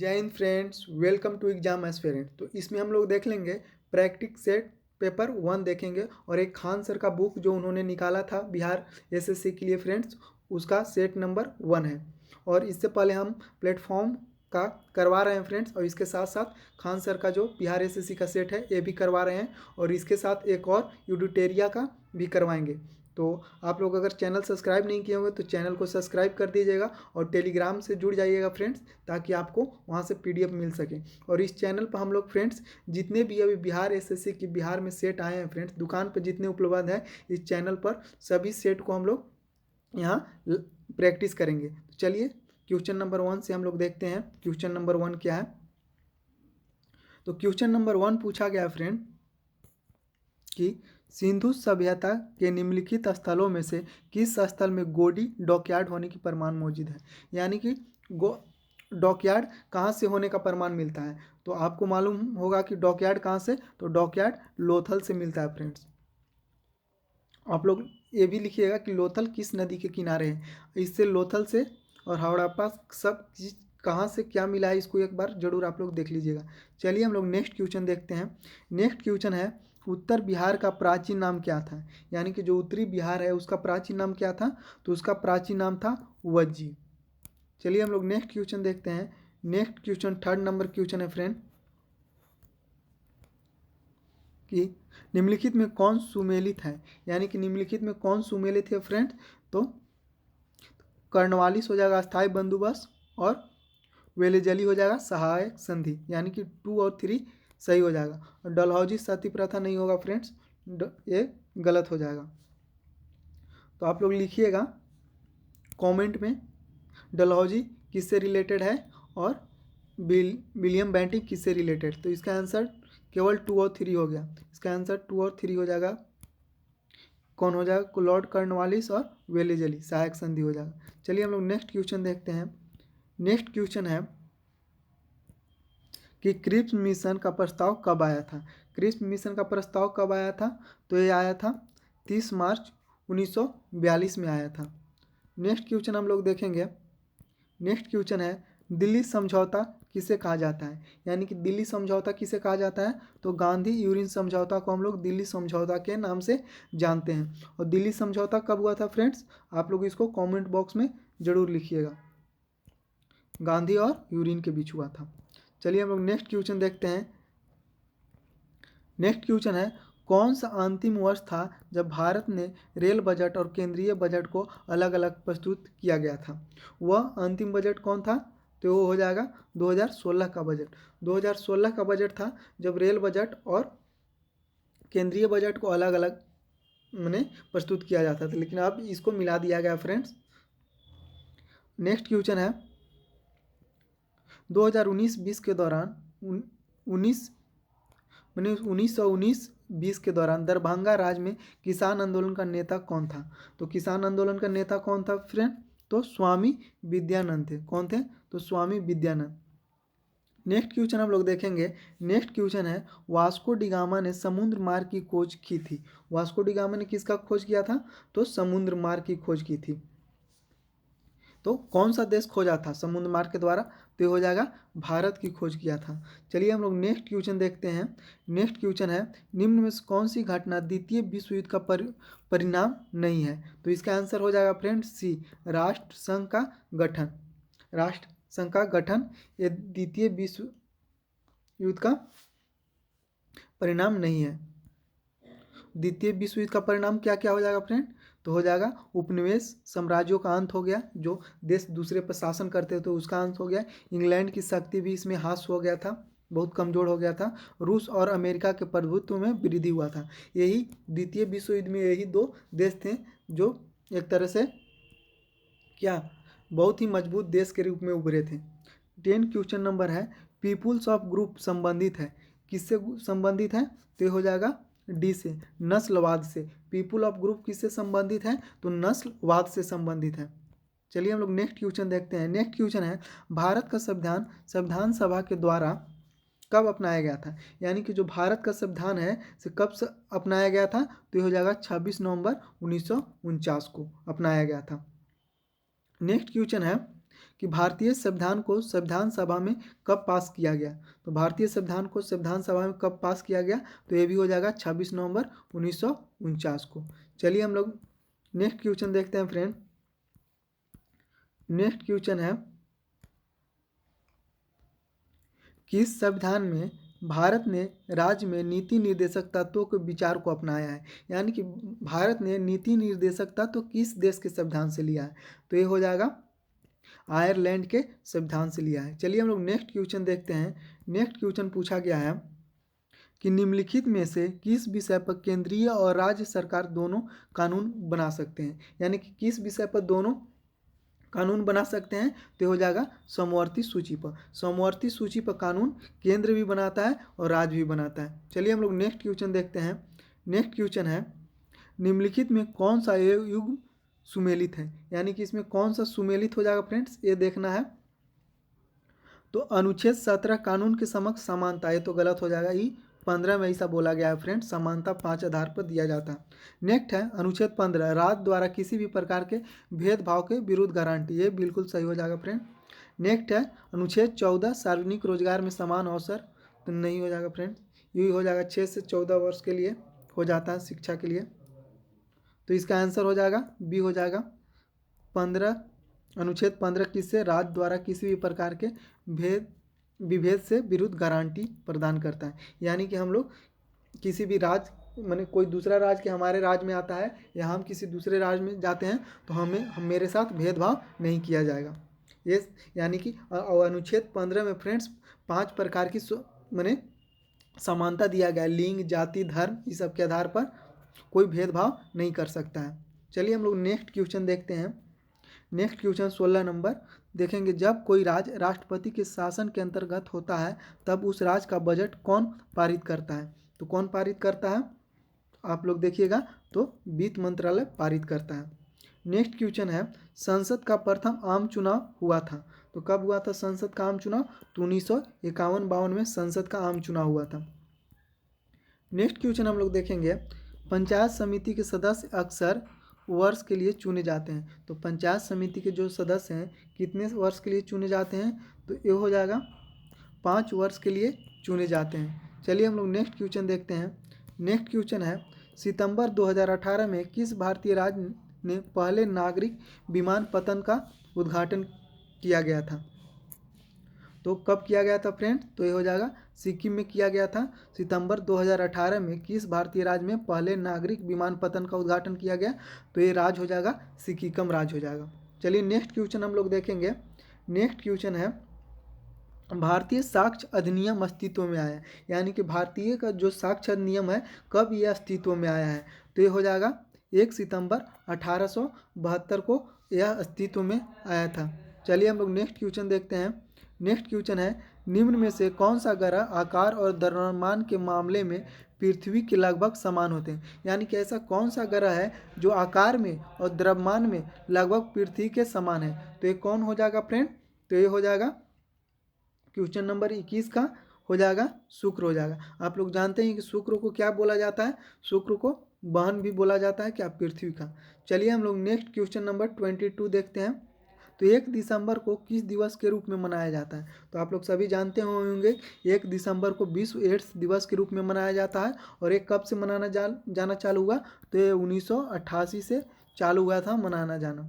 जय हिंद friends, welcome to exam aspirant. तो इसमें हम लोग देख लेंगे प्रैक्टिस सेट पेपर 1 देखेंगे और एक खान सर का बुक जो उन्होंने निकाला था बिहार एसएससी के लिए फ्रेंड्स, उसका सेट नंबर 1 है। और इससे पहले हम प्लेटफॉर्म का करवा रहे हैं फ्रेंड्स, और इसके साथ साथ खान सर का जो बिहार एसएससी का सेट है ये भी करवा रहे हैं, और इसके साथ एक और यूडिटेरिया का भी करवाएंगे। तो आप लोग अगर चैनल सब्सक्राइब नहीं किए होंगे तो चैनल को सब्सक्राइब कर दीजिएगा और टेलीग्राम से जुड़ जाइएगा फ्रेंड्स, ताकि आपको वहाँ से पीडीएफ मिल सके। और इस चैनल पर हम लोग फ्रेंड्स जितने भी अभी बिहार एसएससी की बिहार में सेट आए हैं फ्रेंड्स, दुकान पर जितने उपलब्ध हैं इस चैनल पर सभी सेट को हम लोग यहाँ प्रैक्टिस करेंगे। तो चलिए क्वेश्चन नंबर 1 से हम लोग देखते हैं क्वेश्चन नंबर 1 क्या है। तो क्वेश्चन नंबर 1 पूछा गया फ्रेंड कि सिंधु सभ्यता के निम्नलिखित स्थलों में से किस स्थल में गोडी डॉकयार्ड होने की प्रमाण मौजूद है। यानी कि डॉकयार्ड कहाँ से होने का प्रमाण मिलता है। तो आपको मालूम होगा कि डॉकयार्ड कहाँ से, तो डॉकयार्ड लोथल से मिलता है फ्रेंड्स। आप लोग ये भी लिखिएगा कि लोथल किस नदी के किनारे है। इससे लोथल से और हड़प्पा सब चीज कहाँ से क्या मिला है, इसको एक बार जरूर आप लोग देख लीजिएगा। चलिए हम लोग नेक्स्ट क्वेश्चन देखते हैं। नेक्स्ट क्वेश्चन है उत्तर बिहार का प्राचीन नाम क्या था। यानी कि जो उत्तरी बिहार है उसका प्राचीन नाम क्या था, तो उसका प्राचीन नाम था वज्जी। चलिए हम लोग नेक्स्ट क्वेश्चन देखते हैं। Next question 3rd number question है फ्रेंड कि निम्नलिखित में कौन सुमेलित है। यानी कि निम्नलिखित में कौन सुमेलित है फ्रेंड, तो कर्णवालिस हो जाएगा अस्थायी बंदोबस्त, और वेलेजली हो जाएगा सहायक संधि। यानी कि 2 और 3 सही हो जाएगा, और डलहौजी सती प्रथा नहीं होगा फ्रेंड्स, ये गलत हो जाएगा। तो आप लोग लिखिएगा कमेंट में डलहौजी किससे रिलेटेड है और विलियम बेंटिक किससे रिलेटेड। तो इसका आंसर केवल 2 और 3 हो गया। इसका आंसर 2 और 3 हो जाएगा। कौन हो जाएगा, लॉर्ड कर्नवालिस और वेलेजली सहायक संधि हो जाएगा। चलिए हम लोग नेक्स्ट क्वेश्चन देखते हैं। नेक्स्ट क्वेश्चन है कि क्रिप्स मिशन का प्रस्ताव कब आया था। क्रिप्स मिशन का प्रस्ताव कब आया था, तो ये आया था 30 मार्च 1942 में आया था। नेक्स्ट क्वेश्चन हम लोग देखेंगे। नेक्स्ट क्वेश्चन है दिल्ली समझौता किसे कहा जाता है। यानी कि दिल्ली समझौता किसे कहा जाता है, तो गांधी यूरिन समझौता को हम लोग दिल्ली समझौता के नाम से जानते हैं। और दिल्ली समझौता कब हुआ था फ्रेंड्स, आप लोग इसको कमेंट बॉक्स में ज़रूर लिखिएगा। गांधी और यूरिन के बीच हुआ था। चलिए हम लोग नेक्स्ट क्वेश्चन देखते हैं। नेक्स्ट क्वेश्चन है कौन सा अंतिम वर्ष था जब भारत ने रेल बजट और केंद्रीय बजट को अलग अलग प्रस्तुत किया गया था। वह अंतिम बजट कौन था, तो वो हो जाएगा 2016 का बजट। 2016 का बजट था जब रेल बजट और केंद्रीय बजट को अलग अलग मैंने प्रस्तुत किया जाता था, लेकिन अब इसको मिला दिया गया फ्रेंड्स। नेक्स्ट क्वेश्चन है 2019-20 के दौरान 1919-20 के दौरान दरभंगा राज्य में किसान आंदोलन का नेता कौन था। तो किसान आंदोलन का नेता कौन था फ्रेंड, तो स्वामी विद्यानंद थे। कौन थे, तो स्वामी विद्यानंद। नेक्स्ट क्वेश्चन हम लोग देखेंगे। नेक्स्ट क्वेश्चन है वास्को डिगामा ने समुद्र मार्ग की खोज की थी। वास्को डिगामा ने किसका खोज किया था, तो समुद्र मार्ग की खोज की थी। तो कौन सा देश खोजा था समुद्र मार्ग के द्वारा, तो हो जाएगा भारत की खोज किया था। चलिए हम लोग नेक्स्ट क्वेश्चन देखते हैं। नेक्स्ट क्वेश्चन है निम्न में से कौन सी घटना द्वितीय विश्व युद्ध का परिणाम नहीं है। तो इसका आंसर हो जाएगा फ्रेंड सी, राष्ट्र संघ का गठन। राष्ट्र संघ का गठन ये द्वितीय विश्व युद्ध का परिणाम नहीं है। द्वितीय विश्व युद्ध का परिणाम क्या क्या हो जाएगा फ्रेंड, तो हो जाएगा उपनिवेश साम्राज्यों का अंत हो गया, जो देश दूसरे पर शासन करते थे उसका अंत हो गया। इंग्लैंड की शक्ति भी इसमें ह्रास हो गया था, बहुत कमजोर हो गया था। रूस और अमेरिका के प्रभुत्व में वृद्धि हुआ था। यही द्वितीय विश्व युद्ध में यही 2 देश थे जो एक तरह से क्या बहुत ही मजबूत देश के रूप में उभरे थे। 10 क्वेश्चन नंबर है पीपुल्स ऑफ ग्रुप संबंधित है, किससे संबंधित है, तो ये हो जाएगा डी से, नस्लवाद से। पीपुल ऑफ ग्रुप किससे संबंधित है, तो नस्लवाद से संबंधित है। चलिए हम लोग नेक्स्ट क्वेश्चन देखते हैं। नेक्स्ट क्वेश्चन है भारत का संविधान संविधान सभा के द्वारा कब अपनाया गया था। यानी कि जो भारत का संविधान है से कब से अपनाया गया था, तो ये हो जाएगा 26 नवंबर 1949 को अपनाया गया था। नेक्स्ट क्वेश्चन है कि भारतीय संविधान को संविधान सभा में कब पास किया गया। तो भारतीय संविधान को संविधान सभा में कब पास किया गया, तो ये भी हो जाएगा 26 नवंबर 1949 को। चलिए हम लोग नेक्स्ट क्वेश्चन देखते हैं फ्रेंड। नेक्स्ट क्वेश्चन है, किस संविधान में भारत ने राज्य में नीति निर्देशक तत्वों के विचार को अपनाया है। यानी कि भारत ने नीति निर्देशक तत्व किस देश के संविधान से लिया है, तो ये हो जाएगा आयरलैंड के संविधान से लिया है। चलिए हम लोग नेक्स्ट क्वेश्चन देखते हैं। नेक्स्ट क्वेश्चन पूछा गया है कि निम्नलिखित में से किस विषय पर केंद्रीय और राज्य सरकार दोनों कानून बना सकते हैं। यानी कि किस विषय पर दोनों कानून बना सकते हैं, तो हो जाएगा समवर्ती सूची पर। समवर्ती सूची पर कानून केंद्र भी बनाता है और राज्य भी बनाता है। चलिए हम लोग नेक्स्ट क्वेश्चन देखते हैं। नेक्स्ट क्वेश्चन है, निम्नलिखित में कौन सा युग्म सुमेलित है। यानी कि इसमें कौन सा सुमेलित हो जाएगा फ्रेंड्स, ये देखना है। तो अनुच्छेद 17 कानून के समक्ष समानता, ये तो गलत हो जाएगा। 15 में ऐसा बोला गया है फ्रेंड, समानता 5 आधार पर दिया जाता है। नेक्स्ट है अनुच्छेद 15 राज्य द्वारा किसी भी प्रकार के भेदभाव के विरुद्ध गारंटी, ये बिल्कुल सही हो जाएगा फ्रेंड। नेक्स्ट है अनुच्छेद 14 सार्वजनिक रोजगार में समान अवसर, तो नहीं हो जाएगा फ्रेंड, यही हो जाएगा 6 से 14 वर्ष के लिए हो जाता है शिक्षा के लिए। तो इसका आंसर हो जाएगा बी हो जाएगा 15। अनुच्छेद 15 किससे, राज्य द्वारा किसी भी प्रकार के विभेद से विरुद्ध गारंटी प्रदान करता है। यानी कि हम लोग किसी भी राज्य माने कोई दूसरा राज्य के हमारे राज्य में आता है या हम किसी दूसरे राज्य में जाते हैं तो हम मेरे साथ भेदभाव नहीं किया जाएगा। ये यानी कि अनुच्छेद 15 में फ्रेंड्स 5 प्रकार की माने समानता दिया गया है, लिंग, जाति, धर्म, इस सब के आधार पर कोई भेदभाव नहीं कर सकता है। चलिए हम लोग नेक्स्ट क्वेश्चन देखते हैं। नेक्स्ट क्वेश्चन 16 नंबर देखेंगे, जब कोई राज्य राष्ट्रपति के शासन के अंतर्गत होता है तब उस राज्य का बजट कौन पारित करता है। तो कौन पारित करता है, आप लोग देखिएगा, तो वित्त मंत्रालय पारित करता है। नेक्स्ट क्वेश्चन है, संसद का प्रथम आम चुनाव हुआ था, तो कब हुआ था संसद का आम चुनाव, तो 1951-52 में संसद का आम चुनाव हुआ था। नेक्स्ट क्वेश्चन हम लोग देखेंगे, पंचायत समिति के सदस्य अक्सर वर्ष के लिए चुने जाते हैं। तो पंचायत समिति के जो सदस्य हैं कितने वर्ष के लिए चुने जाते हैं, तो ये हो जाएगा 5 वर्ष के लिए चुने जाते हैं। चलिए हम लोग नेक्स्ट क्वेश्चन देखते हैं। नेक्स्ट क्वेश्चन है, सितंबर 2018 में किस भारतीय राज्य ने पहले नागरिक विमानपत्तन का उद्घाटन किया गया था। तो कब किया गया था फ्रेंड, तो ये हो जाएगा सिक्किम में किया गया था। सितंबर 2018 में किस भारतीय राज्य में पहले नागरिक विमानपत्तन का उद्घाटन किया गया, तो ये राज्य हो जाएगा सिक्किम राज्य हो जाएगा। चलिए नेक्स्ट क्वेश्चन हम लोग देखेंगे। नेक्स्ट क्वेश्चन है, भारतीय साक्ष्य अधिनियम अस्तित्व में आया है। यानी कि भारतीय का जो साक्ष्य अधिनियम है कब ये अस्तित्व में आया है, तो ये हो जाएगा 1 सितंबर 1872 को यह अस्तित्व में आया था। चलिए हम लोग नेक्स्ट क्वेश्चन देखते हैं। नेक्स्ट क्वेश्चन है, निम्न में से कौन सा ग्रह आकार और द्रव्यमान के मामले में पृथ्वी के लगभग समान होते हैं। यानी कि ऐसा कौन सा ग्रह है जो आकार में और द्रव्यमान में लगभग पृथ्वी के समान है, तो ये कौन हो जाएगा फ्रेंड, तो ये हो जाएगा क्वेश्चन नंबर 21 का हो जाएगा शुक्र हो जाएगा। आप लोग जानते हैं कि शुक्र को क्या बोला जाता है, शुक्र को बहन भी बोला जाता है क्या, पृथ्वी का। चलिए हम लोग नेक्स्ट क्वेश्चन नंबर 22 देखते हैं। तो 1 दिसंबर को किस दिवस के रूप में मनाया जाता है, तो आप लोग सभी जानते होंगे 1 दिसंबर को विश्व एड्स दिवस के रूप में मनाया जाता है। और ये कब से मनाना जाना चालू हुआ, तो ये 1988 से चालू हुआ था मनाना जाना।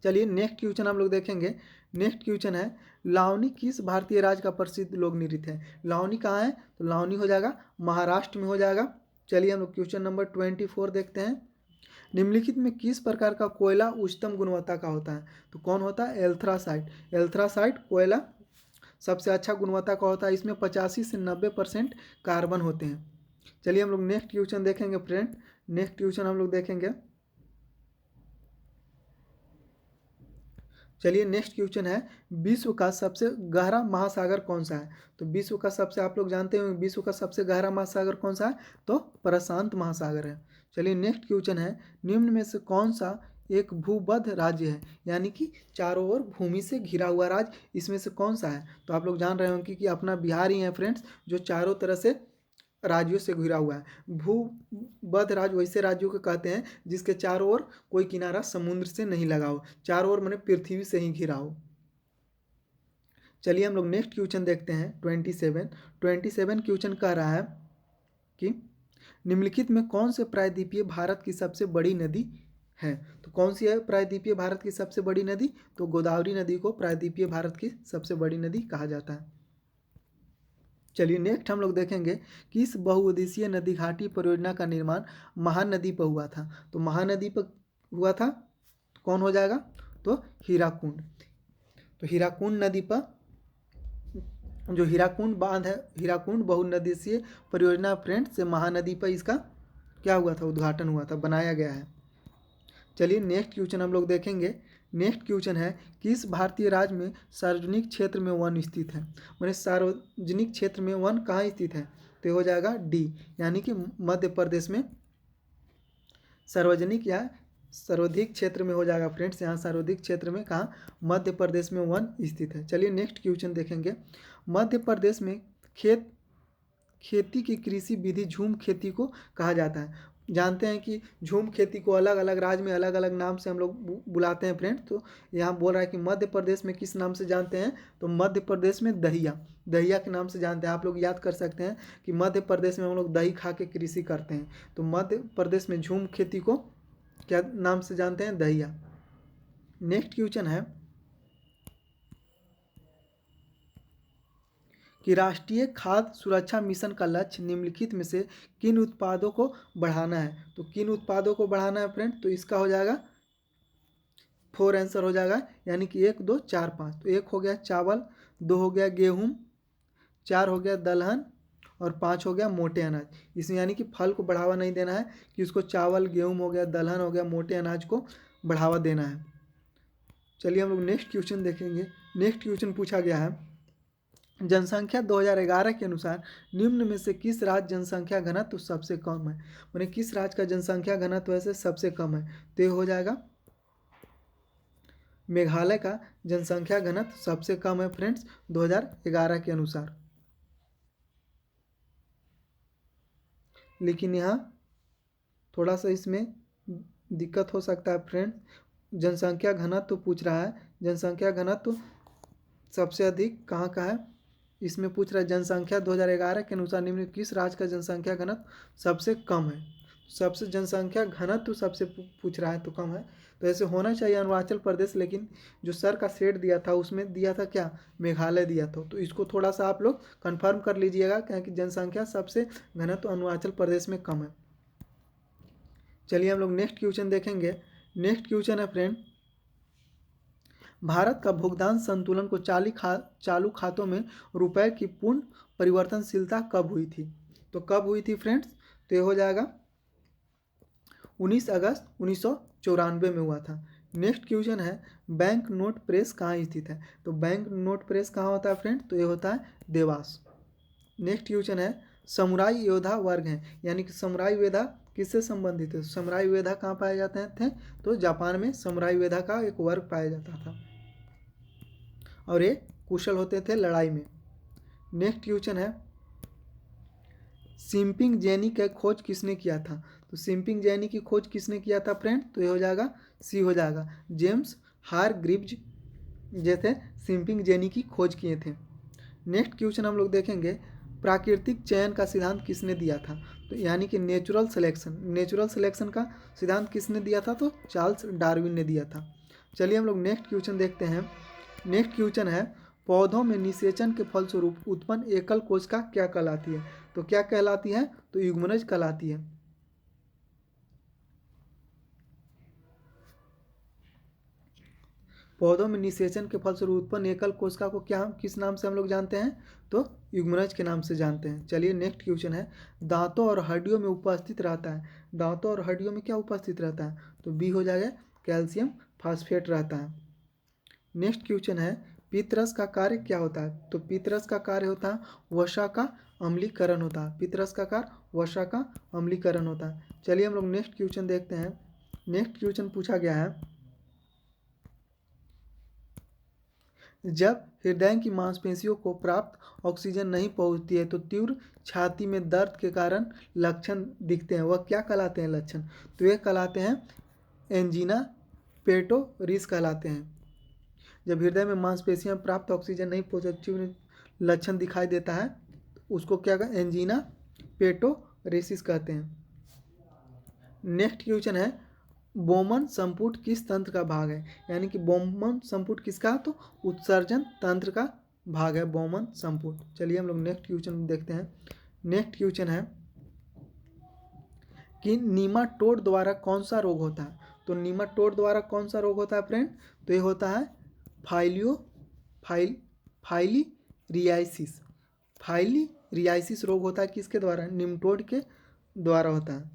चलिए नेक्स्ट क्वेश्चन हम लोग देखेंगे। नेक्स्ट क्वेश्चन है, लावनी किस भारतीय राज्य का प्रसिद्ध लोक नृत्य है। लावनी कहाँ है, तो लावनी हो जाएगा महाराष्ट्र में हो जाएगा। चलिए हम लोग क्वेश्चन नंबर 24 देखते हैं। निम्नलिखित में किस प्रकार का कोयला उच्चतम गुणवत्ता का होता है, तो कौन होता है, एल्थ्रासाइट। एल्थ्रासाइट कोयला सबसे अच्छा गुणवत्ता का होता है, इसमें 85 से 90% कार्बन होते हैं। चलिए हम लोग नेक्स्ट क्वेश्चन देखेंगे फ्रेंड। नेक्स्ट क्वेश्चन हम लोग देखेंगे। चलिए नेक्स्ट क्वेश्चन है, विश्व का सबसे गहरा महासागर कौन सा है। तो विश्व का सबसे, आप लोग जानते होंगे विश्व का सबसे गहरा महासागर कौन सा है, तो प्रशांत महासागर है। चलिए नेक्स्ट क्वेश्चन है, निम्न में से कौन सा एक भूबद्ध राज्य है। यानी कि चारों ओर भूमि से घिरा हुआ राज्य, इसमें से कौन सा है, तो आप लोग जान रहे होंगे कि अपना बिहार ही है फ्रेंड्स, जो चारों तरह से राज्यों से घिरा हुआ है। भूबद्ध राज्य वैसे राज्यों को कहते हैं जिसके चारों ओर कोई किनारा समुद्र से नहीं लगा हो, चारों ओर माने पृथ्वी से ही घिरा हो। चलिए हम लोग नेक्स्ट क्वेश्चन देखते हैं 27 क्वेश्चन कह रहा है कि निम्नलिखित में कौन से प्रायद्वीपीय भारत की सबसे बड़ी नदी है। तो कौन सी है प्रायद्वीपीय भारत की सबसे बड़ी नदी, तो गोदावरी नदी को प्रायद्वीपीय भारत की सबसे बड़ी नदी कहा जाता है। चलिए नेक्स्ट हम लोग देखेंगे कि इस बहुउद्देशीय नदी घाटी परियोजना का निर्माण महानदी पर हुआ था। तो महानदी पर हुआ था, कौन हो जाएगा, तो हीराकुंड। तो हीराकुंड नदी पर जो हीराकुंड बांध है, हीराकुंड बहुउद्देशीय परियोजना फ्रेंड्स से महानदी पर इसका क्या हुआ था, उद्घाटन हुआ था, बनाया गया है। चलिए नेक्स्ट क्वेश्चन हम लोग देखेंगे। नेक्स्ट क्वेश्चन है कि इस भारतीय राज्य में सार्वजनिक क्षेत्र में वन स्थित है। मैंने सार्वजनिक क्षेत्र में वन कहाँ स्थित है, तो हो जाएगा डी, यानी कि मध्य प्रदेश में सार्वजनिक या सर्वाधिक क्षेत्र में हो जाएगा फ्रेंड्स। यहाँ सर्वाधिक क्षेत्र में कहाँ, मध्य प्रदेश में वन स्थित है। चलिए नेक्स्ट क्वेश्चन देखेंगे। मध्य प्रदेश में खेती की कृषि विधि झूम खेती को कहा जाता है। जानते हैं कि झूम खेती को अलग अलग राज्य में अलग अलग नाम से हम लोग बुलाते हैं फ्रेंड्स। तो यहाँ बोल रहा है कि मध्य प्रदेश में किस नाम से जानते हैं, तो मध्य प्रदेश में दहिया के नाम से जानते हैं। आप लोग याद कर सकते हैं कि मध्य प्रदेश में हम लोग दही खा के कृषि करते हैं। तो मध्य प्रदेश में झूम खेती को क्या नाम से जानते हैं, दहिया। नेक्स्ट क्वेश्चन है कि राष्ट्रीय खाद्य सुरक्षा मिशन का लक्ष्य निम्नलिखित में से किन उत्पादों को बढ़ाना है। तो किन उत्पादों को बढ़ाना है फ्रेंड, तो इसका हो जाएगा 4 आंसर हो जाएगा, यानी कि 1 2 4 5। तो 1 हो गया चावल, 2 हो गया गेहूँ, 4 हो गया दलहन और 5 हो गया मोटे अनाज। इसमें यानी कि फल को बढ़ावा नहीं देना है कि उसको चावल गेहूँ हो गया, दलहन हो गया, मोटे अनाज को बढ़ावा देना है। चलिए हम लोग नेक्स्ट क्वेश्चन देखेंगे। नेक्स्ट क्वेश्चन पूछा गया है, जनसंख्या 2011 के अनुसार निम्न में से किस राज्य जनसंख्या घनत्व सबसे कम है। माने किस राज्य का जनसंख्या घनत्व वैसे सबसे कम है, तो ये हो जाएगा मेघालय का जनसंख्या घनत्व सबसे कम है फ्रेंड्स 2011 के अनुसार। लेकिन यहाँ थोड़ा सा इसमें दिक्कत हो सकता है फ्रेंड, जनसंख्या घनत्व पूछ रहा है, जनसंख्या घनत्व सबसे अधिक कहाँ का है, इसमें पूछ रहा है जनसंख्या 2011 के अनुसार निम्न किस राज्य का जनसंख्या घनत्व सबसे कम है। सबसे जनसंख्या घनत्व सबसे पूछ रहा है तो कम है, तो ऐसे होना चाहिए अरुणाचल प्रदेश, लेकिन जो सर का सेट दिया था उसमें दिया था क्या, मेघालय दिया था। तो इसको थोड़ा सा आप लोग कंफर्म कर लीजिएगा, क्योंकि जनसंख्या सबसे घनत्व अरुणाचल प्रदेश में कम है। चलिए हम लोग नेक्स्ट क्वेश्चन देखेंगे। नेक्स्ट क्वेश्चन है फ्रेंड, भारत का भुगतान संतुलन को चालू खातों में रुपए की पूर्ण परिवर्तनशीलता कब हुई थी। तो कब हुई थी फ्रेंड्स, तो ये हो जाएगा 19 अगस्त 1994 में हुआ था। नेक्स्ट क्वेश्चन है, बैंक नोट प्रेस कहाँ स्थित है। तो बैंक नोट प्रेस कहाँ होता है फ्रेंड, तो ये होता है देवास। नेक्स्ट क्वेश्चन है, समुराई योद्धा वर्ग हैं, यानी कि समुराई योद्धा किससे संबंधित है। समुराई योद्धा कहाँ पाए जाते थे, तो जापान में समुराई योद्धा का एक वर्ग पाया जाता था और ये कुशल होते थे लड़ाई में। नेक्स्ट क्वेश्चन है, सिंपिंग जेनी का खोज किसने किया था। तो सिंपिंग जेनी की खोज किसने किया था फ्रेंड, तो ये हो जाएगा सी हो जाएगा, जेम्स हारग्रीव्ज जैसे सिंपिंग जेनी की खोज किए थे। नेक्स्ट क्वेश्चन हम लोग देखेंगे, प्राकृतिक चयन का सिद्धांत किसने दिया था। तो यानी कि नेचुरल सिलेक्शन का सिद्धांत किसने दिया था, तो चार्ल्स डार्विन ने दिया था। चलिए हम लोग नेक्स्ट क्वेश्चन देखते हैं। नेक्स्ट क्वेश्चन है, पौधों में निषेचन के फलस्वरूप उत्पन्न एकल कोशिका क्या कहलाती है। तो क्या कहलाती है, तो युग्मनज कहलाती है। पौधों में निषेचन के फलस्वरूप उत्पन्न एकल कोशिका को क्या किस नाम से हम लोग जानते हैं, तो युग्मनज के नाम से जानते हैं। चलिए नेक्स्ट क्वेश्चन है, दांतों और हड्डियों में उपस्थित रहता है। दांतों और हड्डियों में क्या उपस्थित रहता है, तो बी हो जाएगा कैल्शियम फास्फेट रहता है। नेक्स्ट क्वेश्चन है, पित्तरस का कार्य क्या होता है। तो पित्तरस का कार्य होता है वसा का अम्लीकरण होता है। पित्तरस का कार्य वसा का अम्लीकरण होता है। चलिए हम लोग नेक्स्ट क्वेश्चन देखते हैं। नेक्स्ट क्वेश्चन पूछा गया है, जब हृदय की मांसपेशियों को प्राप्त ऑक्सीजन नहीं पहुंचती है तो तीव्र छाती में दर्द के कारण लक्षण दिखते हैं। वह क्या कहलाते हैं लक्षण? तो ये कहलाते हैं एंजीना पेटोरिस कहलाते हैं। जब हृदय में मांसपेशियां प्राप्त ऑक्सीजन नहीं पहुंचती लक्षण दिखाई देता है उसको क्या कहते हैं? एंजीना पेटोरिस कहते हैं। नेक्स्ट क्वेश्चन है बोमन संपुट किस तंत्र का भाग है? यानी कि बोमन संपुट किसका? तो उत्सर्जन तंत्र का भाग है बोमन संपुट। चलिए हम लोग नेक्स्ट क्वेश्चन देखते हैं। नेक्स्ट क्वेश्चन है कि नीमाटोड द्वारा कौन सा रोग होता है? तो नीमाटोड द्वारा कौन सा रोग होता है फ्रेंड? तो ये होता है फाइलीरियासिस। फाइलीरियासिस रोग होता है किसके द्वारा? निमटोड के द्वारा होता है।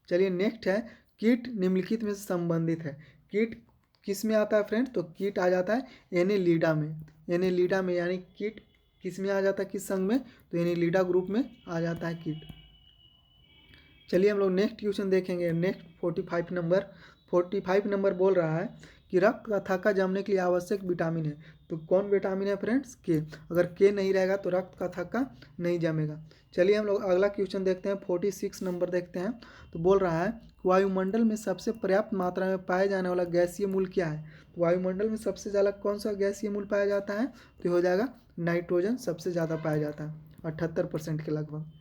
चलिए नेक्स्ट है कीट निम्नलिखित में से संबंधित है। कीट किस में आता है फ्रेंड? तो कीट आ जाता है एनेलिडा में। एनेलिडा में यानी कीट किस में आ जाता है? किस संघ में? तो एनेलिडा ग्रुप में आ जाता है कीट। चलिए हम लोग नेक्स्ट क्वेश्चन देखेंगे। नेक्स्ट 45 नंबर बोल रहा है कि रक्त का थक्का जमने के लिए आवश्यक विटामिन है। तो कौन विटामिन है फ्रेंड्स? के। अगर के नहीं रहेगा तो रक्त का थक्का नहीं जमेगा। चलिए हम लोग अगला क्वेश्चन देखते हैं। 46 नंबर देखते हैं। तो बोल रहा है वायुमंडल में सबसे पर्याप्त मात्रा में पाए जाने वाला गैसीय मूल क्या है? तो वायुमंडल में सबसे ज़्यादा कौन सा गैसीय मूल पाया जाता है? तो हो जाएगा नाइट्रोजन सबसे ज़्यादा पाया जाता है 78% के लगभग।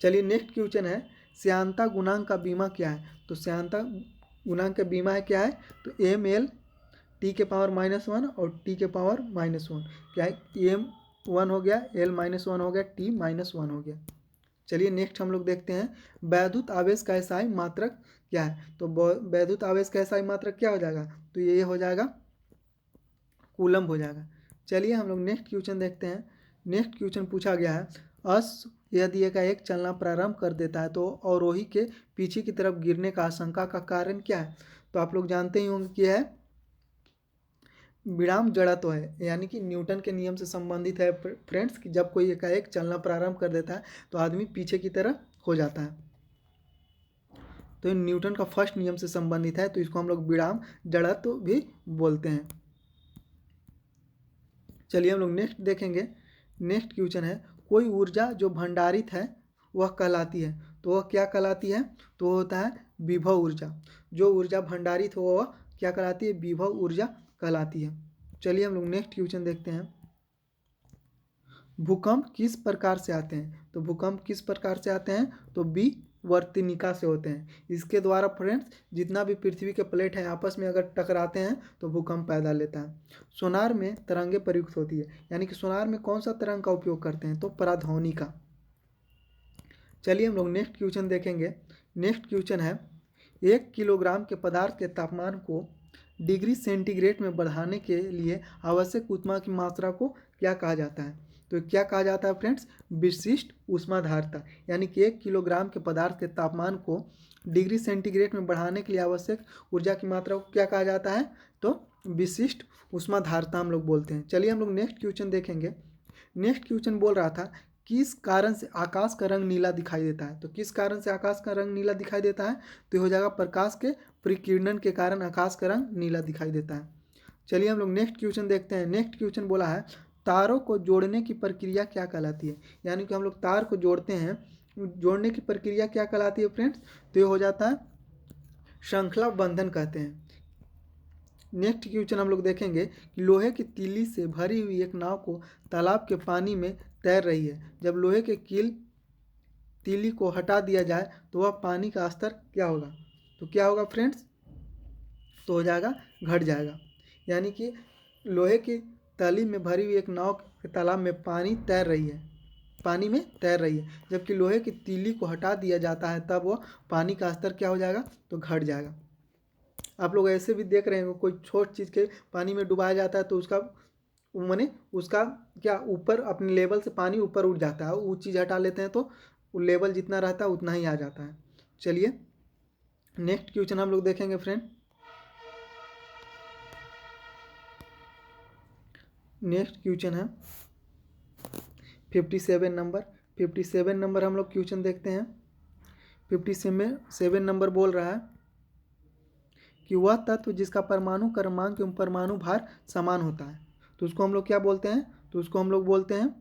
चलिए नेक्स्ट क्वेश्चन है श्यानता गुणांक का बीमा क्या है? तो श्यानता गुणांक का बीमा है क्या है? तो ml T⁻⁻1 और T⁻⁻1 क्या है? m1 हो गया, l-1 हो गया, t-1 हो गया। चलिए नेक्स्ट हम लोग देखते हैं वैद्युत आवेश का एसआई मात्रक क्या है? तो वैद्युत आवेश का एसआई मात्रक क्या हो जाएगा? तो ये हो जाएगा कूलम्ब हो जाएगा। चलिए हम लोग नेक्स्ट क्वेश्चन देखते हैं। नेक्स्ट क्वेश्चन पूछा गया है अश्व यदि एकाएक चलना प्रारंभ कर देता है तो अवरोही के पीछे की तरफ गिरने का आशंका का कारण क्या है? तो आप लोग जानते ही होंगे कि है विराम जड़त्व है, यानी कि न्यूटन के नियम से संबंधित है फ्रेंड्स कि जब कोई एकाएक चलना प्रारंभ कर देता है तो आदमी पीछे की तरफ हो जाता है। तो ये न्यूटन का फर्स्ट नियम से संबंधित है, तो इसको हम लोग विराम जड़त्व भी बोलते हैं। चलिए हम लोग नेक्स्ट देखेंगे। नेक्स्ट क्वेश्चन है कोई ऊर्जा जो भंडारित है वह कहलाती है। तो वह क्या कहलाती है? तो होता है विभव ऊर्जा। जो ऊर्जा भंडारित हो वह क्या कहलाती है? विभव ऊर्जा कहलाती है। चलिए हम लोग नेक्स्ट क्वेश्चन देखते हैं। भूकंप किस प्रकार से आते हैं? तो भूकंप किस प्रकार से आते हैं? तो विवर्तनिका से होते हैं। इसके द्वारा फ्रेंड्स जितना भी पृथ्वी के प्लेट हैं आपस में अगर टकराते हैं तो भूकंप पैदा लेता है। सोनार में तरंगे प्रयुक्त होती है, यानी कि सोनार में कौन सा तरंग का उपयोग करते हैं? तो पराध्वनि का। चलिए हम लोग नेक्स्ट क्वेश्चन देखेंगे। नेक्स्ट क्वेश्चन है 1 किलोग्राम के पदार्थ के तापमान को डिग्री सेंटीग्रेड में बढ़ाने के लिए आवश्यक ऊष्मा की मात्रा को क्या कहा जाता है? तो क्या कहा जाता है फ्रेंड्स? विशिष्ट ऊष्माधारता। यानी कि 1 किलोग्राम के पदार्थ के तापमान को डिग्री सेंटीग्रेड में बढ़ाने के लिए आवश्यक ऊर्जा की मात्रा को क्या कहा जाता है? तो विशिष्ट ऊष्माधारता हम लोग बोलते हैं। चलिए हम लोग नेक्स्ट क्वेश्चन देखेंगे। नेक्स्ट क्वेश्चन बोल रहा था किस कारण से आकाश का रंग नीला दिखाई देता है? तो किस कारण से आकाश का रंग नीला दिखाई देता है? तो हो जाएगा प्रकाश के परिकिरणन के कारण आकाश का रंग नीला दिखाई देता है। चलिए हम लोग नेक्स्ट क्वेश्चन देखते हैं। नेक्स्ट क्वेश्चन बोला है तारों को जोड़ने की प्रक्रिया क्या कहलाती है? यानी कि हम लोग तार को जोड़ते हैं, जोड़ने की प्रक्रिया क्या कहलाती है फ्रेंड्स? तो ये हो जाता है श्रृंखला बंधन कहते हैं। नेक्स्ट क्वेश्चन हम लोग देखेंगे कि लोहे की तीली से भरी हुई एक नाव को तालाब के पानी में तैर रही है। जब लोहे के कील तीली को हटा दिया जाए तो वह पानी का स्तर क्या होगा? तो क्या होगा फ्रेंड्स? तो हो जाएगा घट जाएगा। यानी कि लोहे की तली में भरी हुई एक नाव के तालाब में पानी में तैर रही है, जबकि लोहे की तीली को हटा दिया जाता है तब वह पानी का स्तर क्या हो जाएगा? तो घट जाएगा। आप लोग ऐसे भी देख रहे हैं कोई छोट चीज़ के पानी में डुबाया जाता है तो उसका माने उसका क्या ऊपर अपने लेवल से पानी ऊपर उठ जाता है, वो चीज़ हटा लेते हैं तो लेवल जितना रहता है उतना ही आ जाता है। चलिए नेक्स्ट क्वेश्चन हम लोग देखेंगे फ्रेंड। नेक्स्ट क्वेश्चन है 57 नंबर हम लोग क्वेश्चन देखते हैं। 57 नंबर बोल रहा है कि वह तत्व जिसका परमाणु क्रमांक एवं परमाणु भार समान होता है, तो उसको हम लोग क्या बोलते हैं, तो उसको हम लोग बोलते हैं,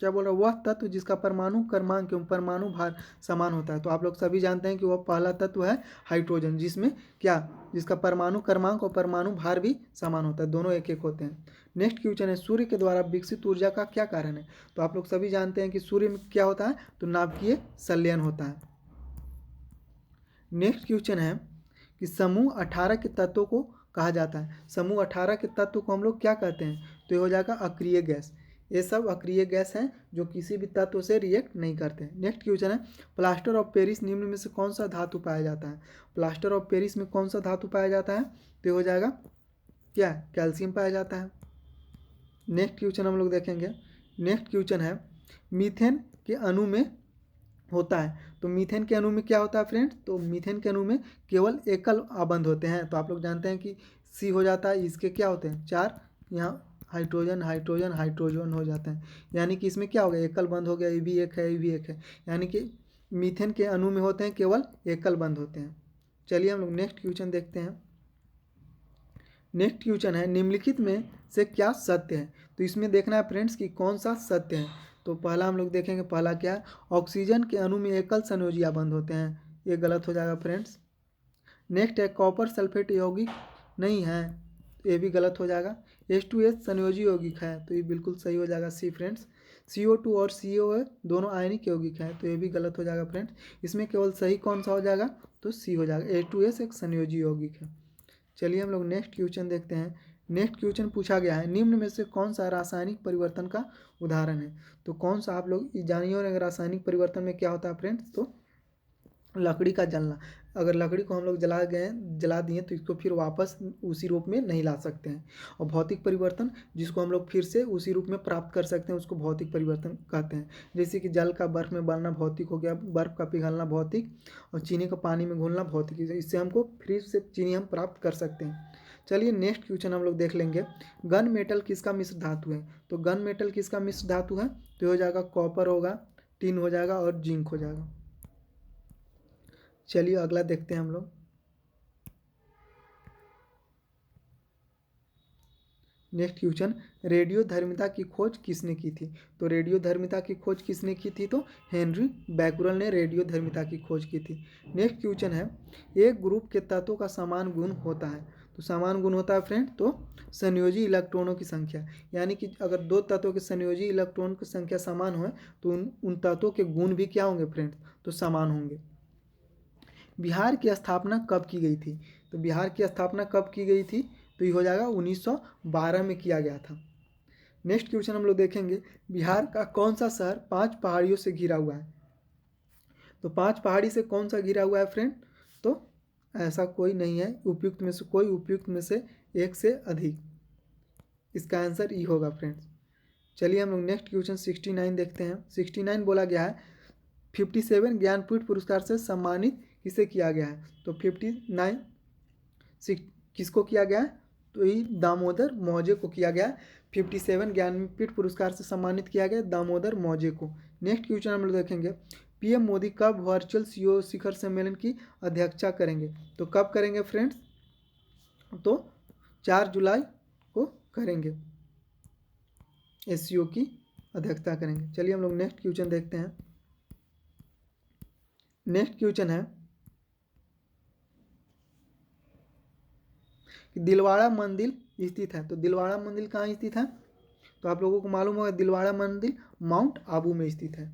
क्या बोल रहा है, वह तत्व जिसका परमाणु क्रमांक एवं परमाणु भार समान होता है। तो आप लोग सभी जानते हैं कि वह पहला तत्व है हाइड्रोजन, जिसमें क्या, जिसका परमाणु क्रमांक और परमाणु भार भी समान होता है, दोनों एक एक होते हैं। नेक्स्ट क्वेश्चन है, सूर्य के द्वारा विकसित ऊर्जा का क्या कारण है। तो आप लोग सभी जानते हैं कि सूर्य में क्या होता है, तो नाभिकीय संलयन होता है। नेक्स्ट क्वेश्चन है कि समूह 18 के तत्वों को कहा जाता है। समूह 18 के तत्व को हम लोग क्या कहते हैं, तो ये हो जाएगा अक्रिय गैस। ये सब अक्रिय गैस हैं जो किसी भी तत्व से रिएक्ट नहीं करते हैं। नेक्स्ट क्वेश्चन है, प्लास्टर ऑफ पेरिस निम्न में से कौन सा धातु पाया जाता है। प्लास्टर ऑफ पेरिस में कौन सा धातु पाया जाता है, तो ये हो जाएगा क्या, कैल्शियम पाया जाता है। नेक्स्ट क्वेश्चन हम लोग देखेंगे। नेक्स्ट क्वेश्चन है, मीथेन के अणु में होता है, तो मीथेन के अणु में क्या होता है फ्रेंड्स, तो मीथेन के अणु में केवल एकल आबंध होते हैं। तो आप लोग जानते हैं कि सी हो जाता है, इसके क्या होते हैं, 4, यहाँ हाइड्रोजन हाइड्रोजन हाइड्रोजन हो जाते हैं, यानी कि इसमें क्या हो गया, एकल बंध हो गया, ये भी एक है ये भी एक है, यानी कि मीथेन के अणु में होते हैं केवल एकल बंध होते हैं। चलिए हम लोग नेक्स्ट क्वेश्चन देखते हैं। नेक्स्ट क्वेश्चन है, निम्नलिखित में से क्या सत्य है। तो इसमें देखना है फ्रेंड्स कि कौन सा सत्य है। तो पहला हम लोग देखेंगे, पहला क्या है, ऑक्सीजन के अणु में एकल संयोजी आबंध होते हैं, ये गलत हो जाएगा फ्रेंड्स। नेक्स्ट है, कॉपर सल्फेट यौगिक नहीं है, ये भी गलत हो जाएगा। H2S संयोजी यौगिक है, तो ये बिल्कुल सही हो जाएगा सी फ्रेंड्स। CO2 और COA दोनों आयनिक यौगिक है, तो ये भी गलत हो जाएगा फ्रेंड्स। इसमें केवल सही कौन सा हो जाएगा, तो सी हो जाएगा, H2S एक संयोजी यौगिक है। चलिए हम लोग नेक्स्ट क्वेश्चन देखते हैं। नेक्स्ट क्वेश्चन पूछा गया है, निम्न में से कौन सा रासायनिक परिवर्तन का उदाहरण है। तो कौन सा, आप लोग जानिए, और रासायनिक परिवर्तन में क्या होता है फ्रेंड्स, तो लकड़ी का जलना। अगर लकड़ी को हम लोग जला दिए तो इसको फिर वापस उसी रूप में नहीं ला सकते हैं। और भौतिक परिवर्तन, जिसको हम लोग फिर से उसी रूप में प्राप्त कर सकते हैं, उसको भौतिक परिवर्तन कहते हैं। जैसे कि जल का बर्फ में बनना भौतिक हो गया, बर्फ का पिघलना भौतिक, और चीनी का पानी में घुलना भौतिक, इससे हमको फिर से चीनी हम प्राप्त कर सकते हैं। चलिए नेक्स्ट क्वेश्चन हम लोग देख लेंगे, गन मेटल किसका मिश्र धातु है। तो गन मेटल किसका मिश्र धातु है, तो हो जाएगा कॉपर होगा, टिन हो जाएगा और जिंक हो जाएगा। चलिए अगला देखते हैं हम लोग। नेक्स्ट क्वेश्चन, रेडियोधर्मिता की खोज किसने की थी। तो रेडियोधर्मिता की खोज किसने की थी, तो हेनरी बैकुरल ने रेडियोधर्मिता की खोज की थी। नेक्स्ट क्वेश्चन है, एक ग्रुप के तत्वों का समान गुण होता है। तो समान गुण होता है फ्रेंड, तो संयोजी इलेक्ट्रॉनों की संख्या, यानी कि अगर दो तत्वों के संयोजी इलेक्ट्रॉन की संख्या समान हो तो उन तत्वों के गुण भी क्या होंगे फ्रेंड्स, तो समान होंगे। बिहार की स्थापना कब की गई थी। तो बिहार की स्थापना कब की गई थी, तो ये हो जाएगा 1912 में किया गया था। नेक्स्ट क्वेश्चन हम लोग देखेंगे, बिहार का कौन सा शहर 5 पहाड़ियों से घिरा हुआ है। तो 5 पहाड़ी से कौन सा घिरा हुआ है फ्रेंड, तो ऐसा कोई नहीं है, उपयुक्त में से कोई, उपयुक्त में से एक से अधिक, इसका आंसर ई होगा फ्रेंड्स। चलिए हम लोग नेक्स्ट क्वेश्चन 69 देखते हैं। 69 बोला गया है, 57 ज्ञानपीठ पुरस्कार से सम्मानित किसे किया गया है। तो 59 किसको किया गया है, तो ये दामोदर मौजे को किया गया है। 57 ज्ञानपीठ पुरस्कार से सम्मानित किया गया दामोदर मौजे को। नेक्स्ट क्वेश्चन हम लोग देखेंगे, पीएम मोदी कब वर्चुअल सीईओ शिखर सम्मेलन की अध्यक्षता करेंगे। तो कब करेंगे फ्रेंड्स, तो 4 जुलाई को करेंगे, एससीओ की अध्यक्षता करेंगे। चलिए हम लोग नेक्स्ट क्वेश्चन देखते हैं। नेक्स्ट क्वेश्चन है कि दिलवाड़ा मंदिर स्थित है। तो दिलवाड़ा मंदिर कहाँ स्थित है, तो आप लोगों को मालूम होगा दिलवाड़ा मंदिर माउंट आबू में स्थित है।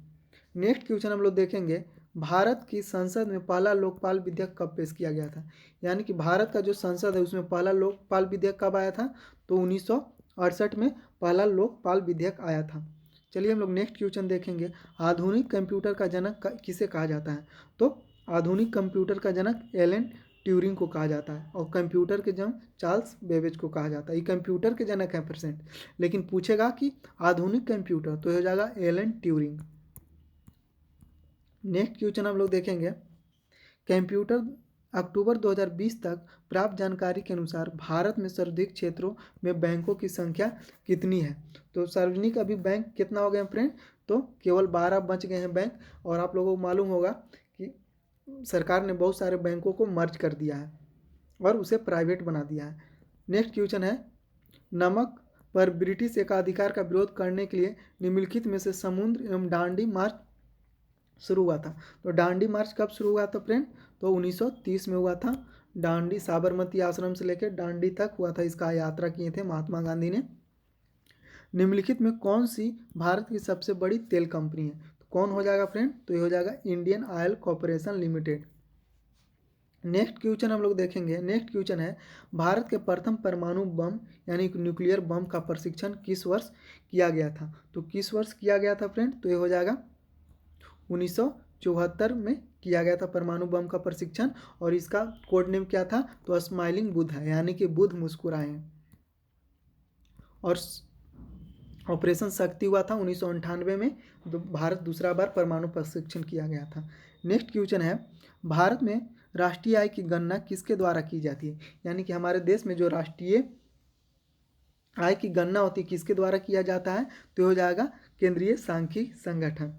नेक्स्ट क्वेश्चन हम लोग देखेंगे, भारत की संसद में पहला लोकपाल विधेयक कब पेश किया गया था। यानी कि भारत का जो संसद है उसमें पहला लोकपाल विधेयक कब आया था, तो 1968 में पहला लोकपाल विधेयक आया था। चलिए हम लोग नेक्स्ट क्वेश्चन देखेंगे, आधुनिक कंप्यूटर का जनक किसे कहा जाता है। तो आधुनिक कंप्यूटर का जनक एलन ट्यूरिंग को कहा जाता है, और कंप्यूटर के जनक चार्ल्स बेबेज को कहा जाता है। ये कंप्यूटर के जनक हैं परसेंट, लेकिन पूछेगा कि आधुनिक कंप्यूटर, तो हो जाएगा एलन ट्यूरिंग। नेक्स्ट क्वेश्चन हम लोग देखेंगे, कंप्यूटर अक्टूबर 2020 तक प्राप्त जानकारी के अनुसार भारत में सर्वाधिक क्षेत्रों में बैंकों की संख्या कितनी है। तो सार्वजनिक अभी बैंक कितना हो गए फ्रेंड, तो केवल 12 बच गए हैं बैंक। और आप लोगों को मालूम होगा कि सरकार ने बहुत सारे बैंकों को मर्ज कर दिया है। और उसे प्राइवेट बना दिया है। नेक्स्ट क्वेश्चन है, नमक पर ब्रिटिश एकाधिकार का विरोध करने के लिए निम्नलिखित में से समुद्र एवं दांडी मार्च शुरू हुआ था। तो दांडी मार्च कब शुरू हुआ था फ्रेंड? तो 1930 में हुआ था। दांडी साबरमती आश्रम से लेकर दांडी तक हुआ था, इसका यात्रा किए थे महात्मा गांधी ने। निम्नलिखित में कौन सी भारत की सबसे बड़ी तेल कंपनी है? तो कौन हो जाएगा फ्रेंड? तो ये हो जाएगा Indian oil corporation limited. Next question हम लोग देखेंगे। नेक्स्ट क्वेश्चन है, भारत के प्रथम परमाणु बम यानी न्यूक्लियर बम का परीक्षण किस वर्ष किया गया था? तो किस वर्ष किया गया था फ्रेंड? तो ये हो जाएगा 1974 में किया गया था परमाणु बम का परीक्षण, और इसका कोड नेम क्या था? तो स्माइलिंग बुद्ध है, यानी कि बुद्ध मुस्कुराए हैं। और ऑपरेशन शक्ति हुआ था 1998 में, भारत दूसरा बार परमाणु परीक्षण किया गया था। नेक्स्ट क्वेश्चन है, भारत में राष्ट्रीय आय की गणना किसके द्वारा की जाती है? यानी कि हमारे देश में जो राष्ट्रीय आय की गणना होती है किसके द्वारा किया जाता है? तो हो जाएगा केंद्रीय सांख्यिकी संगठन।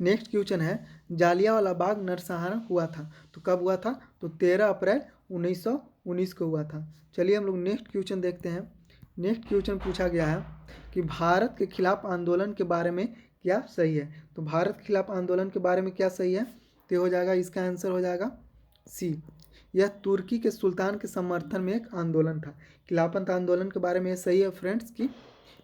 नेक्स्ट क्वेश्चन है, जालियांवाला बाग नरसंहार हुआ था तो कब हुआ था? तो 13 अप्रैल 1919 को हुआ था। चलिए हम लोग नेक्स्ट क्वेश्चन देखते हैं। नेक्स्ट क्वेश्चन पूछा गया है कि भारत के खिलाफ आंदोलन के बारे में क्या सही है? तो भारत के खिलाफ आंदोलन के बारे में क्या सही है? तो हो जाएगा, इसका आंसर हो जाएगा सी। यह तुर्की के सुल्तान के समर्थन में एक आंदोलन था। खिलाफत आंदोलन के बारे में सही है फ्रेंड्स कि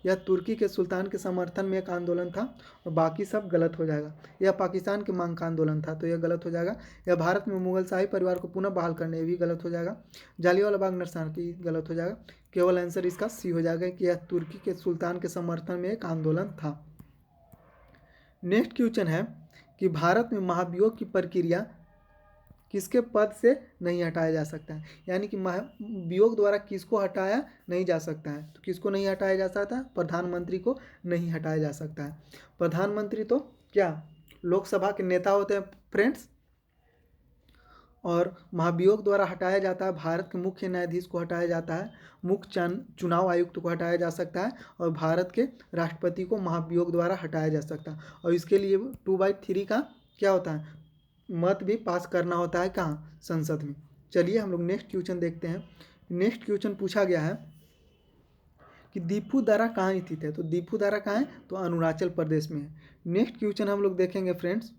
यह तुर्की के सुल्तान के समर्थन में एक आंदोलन था, और बाकी सब गलत हो जाएगा। यह पाकिस्तान की मांग का आंदोलन था, तो यह गलत हो जाएगा। यह भारत में मुगल शाही परिवार को पुनः बहाल करने, भी गलत हो जाएगा। जालियांवाला बाग नरसंहार की गलत हो जाएगा। केवल आंसर इसका सी हो जाएगा कि यह तुर्की के सुल्तान के समर्थन में एक आंदोलन था। नेक्स्ट क्वेश्चन है कि भारत में महाभियोग की प्रक्रिया किसके पद से नहीं हटाया जा सकता है? यानी कि महाभियोग द्वारा किसको हटाया नहीं जा सकता है? तो किसको नहीं हटाया जा सकता है? प्रधानमंत्री को नहीं हटाया जा सकता है। प्रधानमंत्री तो क्या लोकसभा के नेता होते हैं फ्रेंड्स, और महाभियोग द्वारा हटाया जाता है भारत के मुख्य न्यायाधीश को हटाया जाता है, मुख्य चुनाव आयुक्त को हटाया जा सकता है, और भारत के राष्ट्रपति को महाभियोग द्वारा हटाया जा सकता है। और इसके लिए 2/3 का क्या होता है? मत भी पास करना होता है। कहाँ? संसद में। चलिए हम लोग नेक्स्ट क्वेश्चन देखते हैं। नेक्स्ट क्वेश्चन पूछा गया है कि दीपू दर्रा कहाँ स्थित है? तो दीपू दर्रा कहाँ है? तो अरुणाचल प्रदेश में है। नेक्स्ट क्वेश्चन हम लोग देखेंगे फ्रेंड्स।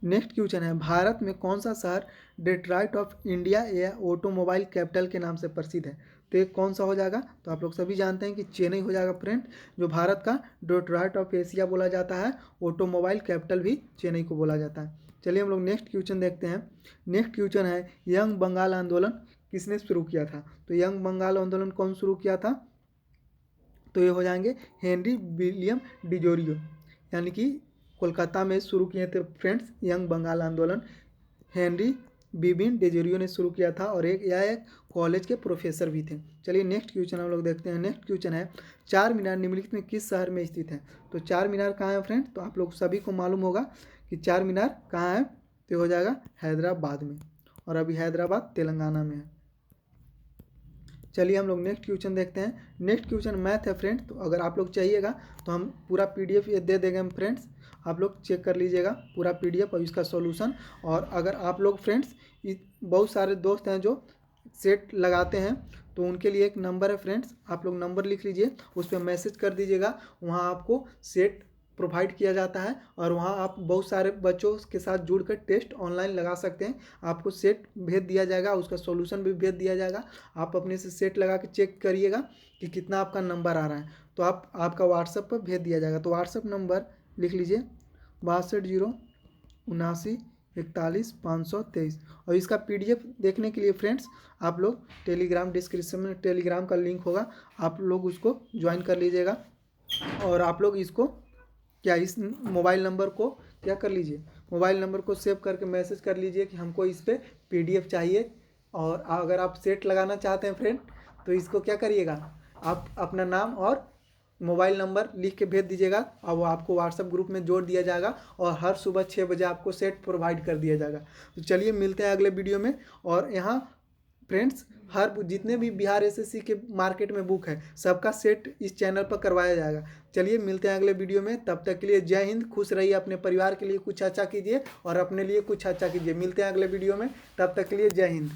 नेक्स्ट क्वेश्चन है, भारत में कौन सा शहर डेट्रॉइट ऑफ इंडिया या ऑटोमोबाइल कैपिटल के नाम से प्रसिद्ध है? तो ये कौन सा हो जाएगा? तो आप लोग सभी जानते हैं कि चेन्नई हो जाएगा फ्रेंड, जो भारत का डेट्रॉइट ऑफ एशिया बोला जाता है। ऑटोमोबाइल कैपिटल भी चेन्नई को बोला जाता है। चलिए हम लोग नेक्स्ट क्वेश्चन देखते हैं। नेक्स्ट क्वेश्चन है, यंग बंगाल आंदोलन किसने शुरू किया था? तो यंग बंगाल आंदोलन कौन शुरू किया था? तो ये हो जाएंगे हेनरी विलियम डिजोरियो, यानी कि कोलकाता में शुरू किए थे फ्रेंड्स यंग बंगाल आंदोलन। हेनरी बिबिन डिजोरियो ने शुरू किया था, और एक कॉलेज के प्रोफेसर भी थे। चलिए नेक्स्ट क्वेश्चन हम लोग देखते हैं। नेक्स्ट क्वेश्चन है, चार मीनार निम्नलिखित में किस शहर में स्थित है? तो चार मीनार कहाँ है फ्रेंड? तो आप लोग सभी को मालूम होगा कि चार मीनार कहाँ है। तो हो जाएगा हैदराबाद में, और अभी हैदराबाद तेलंगाना में है। चलिए हम लोग नेक्स्ट क्वेश्चन देखते हैं। नेक्स्ट क्वेश्चन मैथ है फ्रेंड्स, तो अगर आप लोग चाहिएगा तो हम पूरा PDF ये दे देंगे हम फ्रेंड्स, आप लोग चेक कर लीजिएगा पूरा PDF और इसका सॉल्यूशन। और अगर आप लोग फ्रेंड्स, बहुत सारे दोस्त हैं जो सेट लगाते हैं, तो उनके लिए एक नंबर है फ्रेंड्स, आप लोग नंबर लिख लीजिए, उस पर मैसेज कर दीजिएगा। वहाँ आपको सेट प्रोवाइड किया जाता है, और वहाँ आप बहुत सारे बच्चों के साथ जुड़कर टेस्ट ऑनलाइन लगा सकते हैं। आपको सेट भेज दिया जाएगा, उसका सॉल्यूशन भी भेज दिया जाएगा। आप अपने से सेट लगा के चेक करिएगा कि कितना आपका नंबर आ रहा है, तो आपका व्हाट्सएप पर भेज दिया जाएगा। तो व्हाट्सएप नंबर लिख लीजिए 6207941523। और इसका PDF देखने के लिए फ्रेंड्स आप लोग टेलीग्राम, डिस्क्रिप्शन में टेलीग्राम का लिंक होगा, आप लोग उसको ज्वाइन कर लीजिएगा। और आप लोग इसको क्या इस मोबाइल नंबर को क्या कर लीजिए, मोबाइल नंबर को सेव करके मैसेज कर लीजिए कि हमको इस पर PDF चाहिए। और अगर आप सेट लगाना चाहते हैं फ्रेंड, तो इसको क्या करिएगा, आप अपना नाम और मोबाइल नंबर लिख के भेज दीजिएगा, और वो आपको व्हाट्सएप ग्रुप में जोड़ दिया जाएगा, और हर सुबह 6 बजे आपको सेट प्रोवाइड कर दिया जाएगा। तो चलिए मिलते हैं अगले वीडियो में। और यहाँ फ्रेंड्स हर जितने भी बिहार एसएससी के मार्केट में बुक है सबका सेट इस चैनल पर करवाया जाएगा। चलिए मिलते हैं अगले वीडियो में, तब तक के लिए जय हिंद, खुश रहिए, अपने परिवार के लिए कुछ अच्छा कीजिए और अपने लिए कुछ अच्छा कीजिए। मिलते हैं अगले वीडियो में, तब तक के लिए जय हिंद।